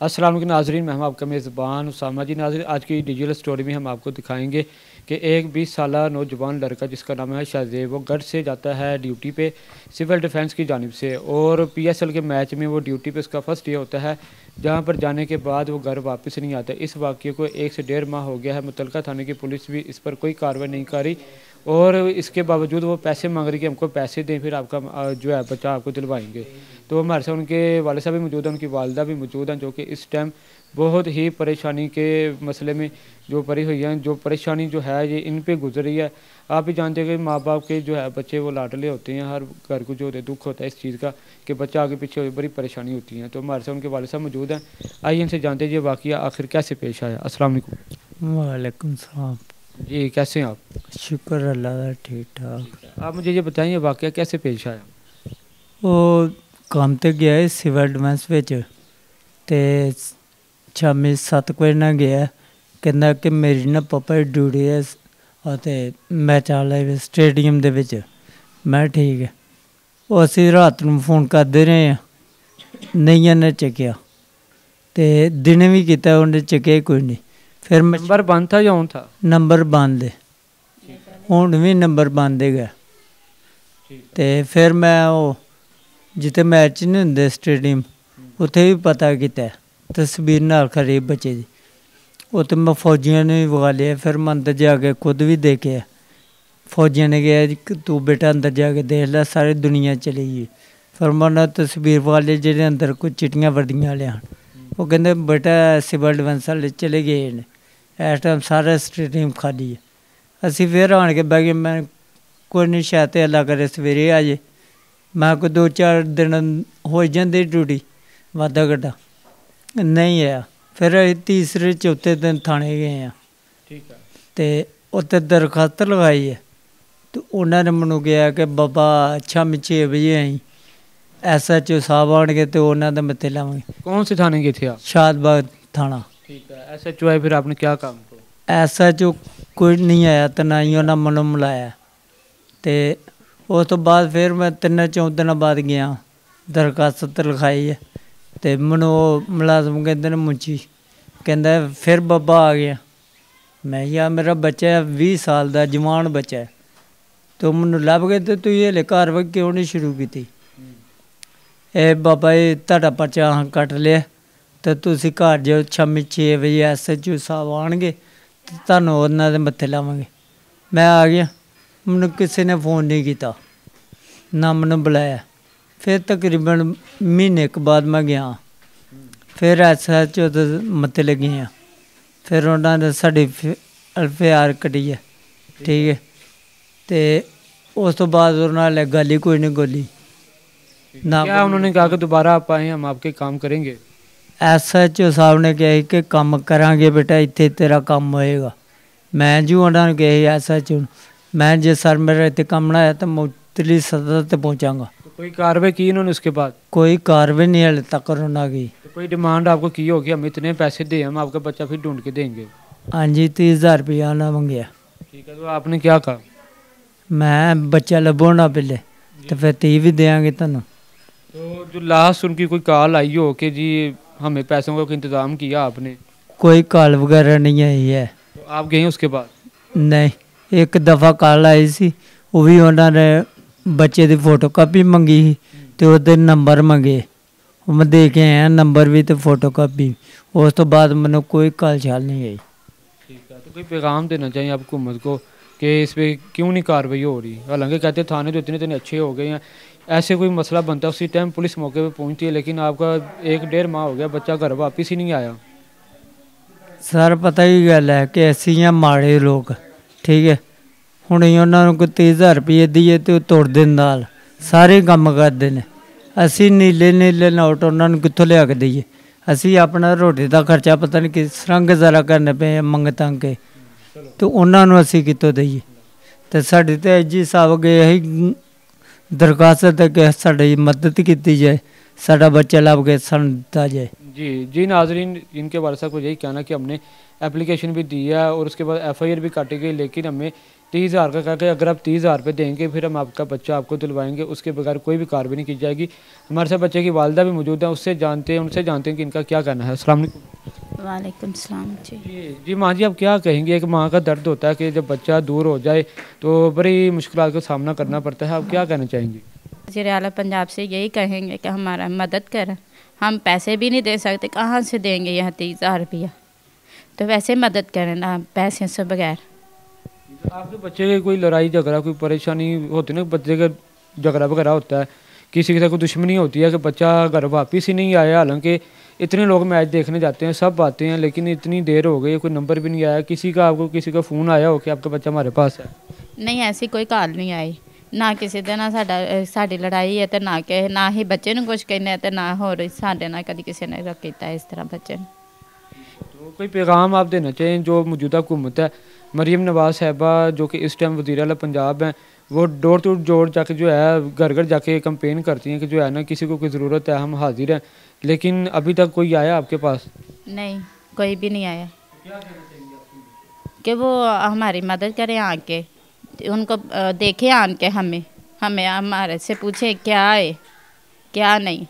अस्सलाम वालेकुम नाज़रीन, मैं हम आपका मेज़बान उसामा जी। नाज़रीन, आज की डिजिटल स्टोरी में हम आपको दिखाएंगे कि एक 20 साला नौजवान लड़का जिसका नाम है शाहज़ेब, वो घर से जाता है ड्यूटी पे सिविल डिफेंस की जानिब से, और पीएसएल के मैच में वो ड्यूटी पे उसका फर्स्ट डे होता है, जहां पर जाने के बाद वो घर वापस नहीं आता। इस वाक़े को 1 से 1.5 माह हो गया है। मुतलका थाने की पुलिस भी इस पर कोई कार्रवाई नहीं कर रही, और इसके बावजूद वो पैसे मांग रही कि हमको पैसे दें, फिर आपका जो है बच्चा आपको दिलवाएंगे। तो हमारे साथ उनके वाले साहब भी मौजूद हैं, उनकी वालदा भी मौजूद हैं, जो कि इस टाइम बहुत ही परेशानी के मसले में जो पड़ी हुई हैं। जो परेशानी जो है ये इन पे गुजर रही है। आप भी जानते हैं कि माँ बाप के जो है बच्चे वो लाडले होते हैं, हर घर को जो होते दुख होता है इस चीज़ का कि बच्चा आगे पीछे बड़ी परेशानी होती है। तो हमारे साथ उनके वाले साहब मौजूद हैं, आइए इनसे जानते हैं ये वाक़या आखिर कैसे पेश आया। अस्सलाम वालेकुम। वालेकुम सलाम। जी, कैसे हैं आप? शुक्र अल्लाह का, ठीक ठाक। आप मुझे ये बताइए वाक़या कैसे पेश आया? ਉਹ ਕੰਮ ਤੇ ਗਿਆ ਸੀ ਸਿਵਲ ਡਿਫੈਂਸ ਵਿੱਚ ਤੇ ਸ਼ਾਮੀ 7 ਵਜੇ ਨਾਲ ਗਿਆ। ਕਹਿੰਦਾ ਕਿ ਮੇਰੀ ਨਾ ਪਾਪਾ ਦੀ ਡਿਊਟੀ ਹੈ ਅਤੇ ਮੈਚ ਵਾਲੇ ਸਟੇਡੀਅਮ ਦੇ ਵਿੱਚ। ਮੈਂ ਠੀਕ ਹੈ। ਉਹ ਅਸੀਂ ਰਾਤ ਨੂੰ ਫੋਨ ਕਰਦੇ ਰਹੇ ਹਾਂ, ਨਹੀਂ ਇਹਨੇ ਚੱਕਿਆ, ਤੇ ਦਿਨੇ ਵੀ ਕੀਤਾ ਉਹਨੇ ਚੱਕਿਆ ਕੋਈ ਨਹੀਂ। ਫਿਰ नंबर बंद था या ऑन था? ਨੰਬਰ ਬੰਦ ਹੈ, ਹੁਣ ਵੀ ਨੰਬਰ ਬੰਦ ਹੈਗਾ। ਤੇ ਫਿਰ ਮੈਂ ਉਹ ਜਿੱਥੇ ਮੈਚ ਨਹੀਂ ਹੁੰਦੇ ਸਟੇਡੀਅਮ, ਉੱਥੇ ਵੀ ਪਤਾ ਕੀਤਾ, ਤਸਵੀਰ ਨਾਲ ਖੜੀ ਬੱਚੇ ਦੀ। ਉੱਥੇ ਮੈਂ ਫੌਜੀਆਂ ਨੇ ਵੀ ਵਿਖਾ ਲਿਆ। ਫਿਰ ਮੈਂ ਅੰਦਰ ਜਾ ਕੇ ਖੁਦ ਵੀ ਦੇਖਿਆ। ਫੌਜੀਆਂ ਨੇ ਕਿਹਾ ਜੀ ਕਿ ਤੂੰ ਬੇਟਾ ਅੰਦਰ ਜਾ ਕੇ ਦੇਖ ਲੈ, ਸਾਰੀ ਦੁਨੀਆ ਚਲੀ ਗਈ। ਫਿਰ ਮੈਂ ਉਹਨਾਂ ਤਸਵੀਰ ਵਿਖਾ ਲਈ ਜਿਹੜੇ ਅੰਦਰ ਕੋਈ ਚਿੱਟੀਆਂ ਵਰਦੀਆਂ ਵਾਲੇ ਹਨ। ਉਹ ਕਹਿੰਦੇ ਬੇਟਾ ਸਿਵਲ ਡਿਫੈਂਸ ਵਾਲੇ ਚਲੇ ਗਏ ਨੇ, ਇਸ ਟਾਈਮ ਸਾਰਾ ਸਟੇਡੀਅਮ ਖਾਲੀ ਹੈ। ਅਸੀਂ ਫਿਰ ਆਣ ਕੇ ਬਹਿ ਗਏ। ਮੈਂ ਕੋਈ ਨਹੀਂ, ਸ਼ਾਇਦ ਤੇ ਅੱਲਾ ਕਰੇ ਸਵੇਰੇ ਆ ਜੇ। ਮੈਂ ਕੋਈ 2-4 ਦਿਨ ਹੋ ਜਾਂਦੀ ਡਿਊਟੀ ਵਾਧਾ ਘਟਾ, ਨਹੀਂ ਆਇਆ। ਫਿਰ ਅਸੀਂ ਤੀਸਰੇ ਚੌਥੇ ਦਿਨ ਥਾਣੇ ਗਏ ਹਾਂ, ठीक है। ਅਤੇ ਉੱਥੇ ਦਰਖਾਸਤ ਲਗਾਈ ਹੈ। ਅਤੇ ਉਹਨਾਂ ਨੇ ਮੈਨੂੰ ਕਿਹਾ ਕਿ ਬਾਬਾ ਸ਼ਾਮੀ 6 ਵਜੇ ਅਸੀਂ SHO ਸਾਹਿਬ ਆਉਣਗੇ ਅਤੇ ਉਹਨਾਂ ਦੇ ਮੱਥੇ ਲਾਵਾਂਗੇ। कौन से थाने गए थे आप? ਸ਼ਾਦਬਾਗ ਥਾਣਾ। ठीक है। SHO है, फिर आपने क्या काम को? SHO ਕੋਈ ਨਹੀਂ ਆਇਆ ਅਤੇ ਨਾ ਹੀ ਉਹਨਾਂ ਮੈਨੂੰ ਮਿਲਾਇਆ। ਅਤੇ ਉਸ ਤੋਂ ਬਾਅਦ ਫਿਰ ਮੈਂ 3-4 ਦਿਨਾਂ ਬਾਅਦ ਗਿਆ, ਦਰਖਾਸਤ ਲਿਖਾਈ ਹੈ। ਅਤੇ ਮੈਨੂੰ ਉਹ ਮੁਲਾਜ਼ਮ ਕਹਿੰਦੇ ਨੇ ਮੁੰਚੀ, ਕਹਿੰਦਾ ਫਿਰ ਬਾਬਾ ਆ ਗਿਆ। ਮੈਂ ਕਿਹਾ ਮੇਰਾ ਬੱਚਾ 20 ਸਾਲ ਦਾ ਜਵਾਨ ਬੱਚਾ ਹੈ, ਅਤੇ ਮੈਨੂੰ ਲੱਭ ਗਏ ਅਤੇ ਤੁਸੀਂ ਹਲੇ ਕਾਰਵਾਈ ਕਿਉਂ ਨਹੀਂ ਸ਼ੁਰੂ ਕੀਤੀ? ਇਹ ਬਾਬਾ ਜੀ ਤੁਹਾਡਾ ਪਰਚਾ ਕੱਟ ਲਿਆ ਅਤੇ ਤੁਸੀਂ ਘਰ ਜਾਓ, ਸ਼ਾਮੀ 6 ਵਜੇ SHO ਸਾਹਿਬ ਆਉਣਗੇ ਅਤੇ ਤੁਹਾਨੂੰ ਉਹਨਾਂ ਦੇ ਮੱਥੇ ਲਾਵਾਂਗੇ। ਮੈਂ ਆ ਗਿਆ। ਮੈਨੂੰ ਕਿਸੇ ਨੇ ਫੋਨ ਨਹੀਂ ਕੀਤਾ, ਨਾ ਮੈਨੂੰ ਬੁਲਾਇਆ। ਫਿਰ ਤਕਰੀਬਨ ਮਹੀਨੇ ਕੁ ਬਾਅਦ ਮੈਂ ਗਿਆ। ਫਿਰ SHO ਦੇ ਮੱਥੇ ਲੱਗੇ ਹਾਂ। ਫਿਰ ਉਹਨਾਂ ਨੇ ਸਾਡੀ FIR ਕੱਢੀ ਹੈ, ਠੀਕ ਹੈ। ਅਤੇ ਉਸ ਤੋਂ ਬਾਅਦ ਉਹਨਾਂ ਨੇ ਗੱਲ ਹੀ ਕੋਈ ਨਹੀਂ ਗੋਲੀ ਨਾ। क्या उन्होंने कहा कि दोबारा आप आए, हम आपके काम करेंगे? SHO ਸਾਹਿਬ ਨੇ ਕਿਹਾ ਸੀ ਕਿ ਕੰਮ ਕਰਾਂਗੇ ਬੇਟਾ, ਇੱਥੇ ਤੇਰਾ ਕੰਮ ਹੋਏਗਾ। ਮੈਂ ਜੀ ਉਹਨਾਂ ਨੂੰ ਕਿਹਾ ਸੀ SHO ਨੂੰ, ਮੈਂ ਜੇ ਸਰ ਮੇਰਾ ਇੱਥੇ ਕੰਮ ਨਾ ਆਇਆ ਤਾਂ ਮੈਂ ਉੱਤਲੀ ਸਤਹ 'ਤੇ ਪਹੁੰਚਾਂਗਾ। तो कोई कार्रवाई की इन्होंने उसके बाद? ਕੋਈ ਕਾਰਵਾਈ ਨਹੀਂ ਹਾਲੇ ਤੱਕ ਉਹਨਾਂ की। तो कोई डिमांड आपको की होगी, हम इतने पैसे दें, हम आपका बच्चा फिर ढूंढ के देंगे? ਹਾਂਜੀ 30,000 ਰੁਪਇਆ ਉਹਨਾਂ ਮੰਗਿਆ। ठीक है। तो आपने क्या कहा? ਮੈਂ ਬੱਚਾ ਲੱਭੋ ਨਾ ਪਹਿਲੇ, तो फिर 30 भी देंगे ਤੁਹਾਨੂੰ। तो जो लास्ट उनकी कोई कॉल आई हो कि जी हमें पैसों का इंतज़ाम किया आपने? कोई कॉल वगैरह नहीं आई है। तो आप गए उसके बाद? नहीं, एक दफ़ा कॉल आई सी, वो भी उन्होंने बच्चे की फोटो कापी मंगी ਸੀ ਅਤੇ ਉਹਦੇ ਨੰਬਰ ਮੰਗੇ। ਉਹ ਮੈਂ ਦੇ ਕੇ ਆਇਆ ਨੰਬਰ ਵੀ ਅਤੇ ਫੋਟੋ ਕਾਪੀ। ਉਸ ਤੋਂ ਬਾਅਦ ਮੈਨੂੰ ਕੋਈ ਕਾਲ ਛਾਲ नहीं आई। ठीक है। तो कोई पैगाम देना चाहिए आप हुकूमत को कि इस पर क्यों नहीं कार्रवाई हो रही? हालांकि कहते थाने तो इतने अच्छे हो गए हैं, ऐसे कोई मसला बनता है उसी टाइम पुलिस मौके पे पहुंचती है, लेकिन आपका 1-1.5 माह हो गया, बच्चा घर वापस ही नहीं आया। सर पता ही गल है कि ਅਸੀਂ ਆ ਮਾੜੇ ਲੋਕ, ਠੀਕ ਹੈ। ਹੁਣ ਅਸੀਂ ਉਹਨਾਂ ਨੂੰ ਕੋਈ 30,000 ਰੁਪਏ ਦਈਏ ਅਤੇ ਉਹ ਤੋੜਦੇ ਨਾਲ ਸਾਰੇ ਕੰਮ ਕਰਦੇ ਨੇ। ਅਸੀਂ ਨੀਲੇ ਨੋਟ ਉਹਨਾਂ ਨੂੰ ਕਿੱਥੋਂ ਲਿਆ ਕੇ ਦਈਏ? ਅਸੀਂ ਆਪਣਾ ਰੋਟੀ ਦਾ ਖਰਚਾ ਪਤਾ ਨਹੀਂ ਕਿਸ ਤਰ੍ਹਾਂ ਗੁਜ਼ਾਰਾ ਕਰਨੇ ਪਏ ਮੰਗ ਤੰਗ ਕੇ, ਅਤੇ ਉਹਨਾਂ ਨੂੰ ਅਸੀਂ ਕਿੱਥੋਂ ਦਈਏ? ਅਤੇ ਸਾਡੀ ਤਾਂ SG ਸਾਹਿਬ ਗਏ ਅਸੀਂ ਦਰਖਾਸਤ ਕਿ ਸਾਡੀ ਮਦਦ ਕੀਤੀ ਜਾਏ, साडा बच्चा लाभ के सन दिता जाए। जी जी नाजरीन, इनके बारे साहब को यही कहना कि हमने एप्लीकेशन भी दी है और उसके बाद FIR भी काटी गई, लेकिन हमें 30,000 का कहकर अगर आप 30,000 रुपये देंगे फिर हम आपका बच्चा आपको दिलवाएंगे, उसके बगैर कोई भी कार्रवाई नहीं की जाएगी। हमारे साथ बच्चे की वालदा भी मौजूद है, उनसे जानते हैं कि इनका क्या कहना है। अस्सलाम वालेकुम। वालेकुम सलाम जी। जी माँ जी, आप क्या कहेंगे? एक माँ का दर्द होता है कि जब बच्चा दूर हो जाए तो बड़ी मुश्किलात का सामना करना पड़ता है, आप क्या कहना चाहेंगे? वज़ीर आला पंजाब से यही कहेंगे कि हमारा मदद करें। हम पैसे भी नहीं दे सकते, कहाँ से देंगे यहाँ 30,000 रुपया? तो वैसे मदद करें ना, पैसे से बगैर। आपके बच्चे की कोई लड़ाई झगड़ा, कोई परेशानी होती है ना, बच्चे का झगड़ा वगैरह होता है, किसी के साथ कोई दुश्मनी होती है कि बच्चा घर वापस ही नहीं आया, हालांकि इतने लोग मैच देखने जाते हैं, सब आते हैं, लेकिन इतनी देर हो गई, कोई नंबर भी नहीं आया किसी का? आपको किसी का फ़ोन आया हो कि आपका बच्चा हमारे पास है? नहीं, ऐसी कोई कॉल नहीं आई, ना किसी दे ना साडी लड़ाई है, तो ना ही बच्चे ने कुछ कहना है, तो ना होर साडे ना कभी किसी ने किया इस तरह बच्चे ने। तो कोई पैगाम आप देना चाहिए जो मौजूदा हुकूमत है, मरीम नवाज साहिबा जो कि इस टाइम वज़ीर आला पंजाब हैं, वो डोर टू डोर जाके जो है घर घर जाके कंपेन करती हैं कि जो है ना किसी को कोई ज़रूरत है हम हाजिर हैं, लेकिन अभी तक कोई आया आपके पास? नहीं, कोई भी नहीं आया कि वो हमारी मदद करे आके, उनको देखे आन के, हमें हमारे से पूछे क्या है क्या नहीं।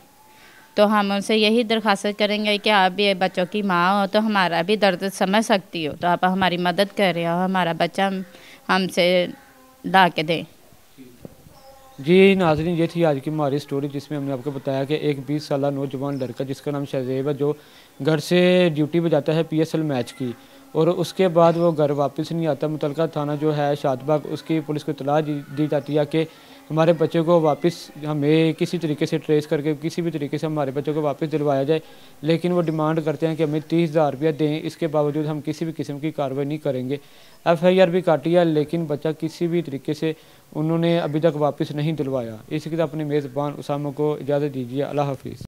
तो हम उनसे यही दरख्वास्त करेंगे कि आप भी बच्चों की माँ हो तो हमारा भी दर्द समझ सकती हो, तो आप हमारी मदद करें और हमारा बच्चा हमसे ला के दें। जी नाज़रीन, ये थी आज की हमारी स्टोरी जिसमें हमने आपको बताया कि एक 20 साला नौजवान लड़का जिसका नाम शहज़ेब है, जो घर से ड्यूटी पे जाता है PSL मैच की, और उसके बाद वो घर वापस नहीं आता। मुतलका थाना जो है शादबाग, उसकी पुलिस को इत्तला दी जाती है कि हमारे बच्चे को वापस हमें किसी तरीके से ट्रेस करके किसी भी तरीके से हमारे बच्चे को वापस दिलवाया जाए, लेकिन वो डिमांड करते हैं कि हमें 30,000 रुपया दें। इसके बावजूद हम किसी भी किस्म की कार्रवाई नहीं करेंगे। FIR भी काटी है, लेकिन बच्चा किसी भी तरीके से उन्होंने अभी तक वापस नहीं दिलवाया। इसी के साथ अपने मेज़बान उसामा को इजाज़त दीजिए। अल्लाह हाफिज़।